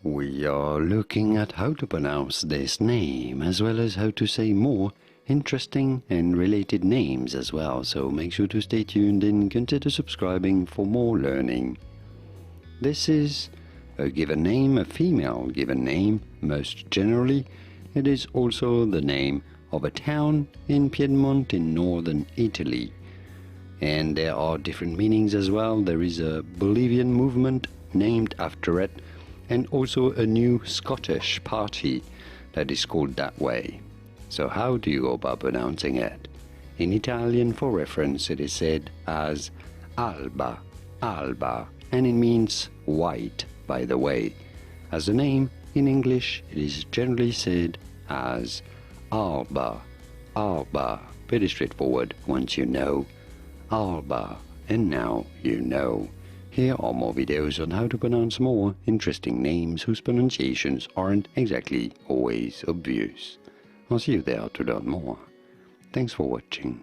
We are looking at how to pronounce this name, as well as how to say more interesting and related names as well, so make sure to stay tuned and consider subscribing for more learning. This is a given name, a female given name. Most generally, it is also the name of a town in Piedmont in northern Italy. And there are different meanings as well. There is a Bolivian movement named after it, and also a new Scottish party that is called that way. So how do you go about pronouncing it? In Italian, for reference, it is said as Alba, Alba, and it means white, by the way. As a name, in English, it is generally said as Alba, Alba. Pretty straightforward once you know. Alba, and now you know. Here are more videos on how to pronounce more interesting names whose pronunciations aren't exactly always obvious. I'll see you there to learn more. Thanks for watching.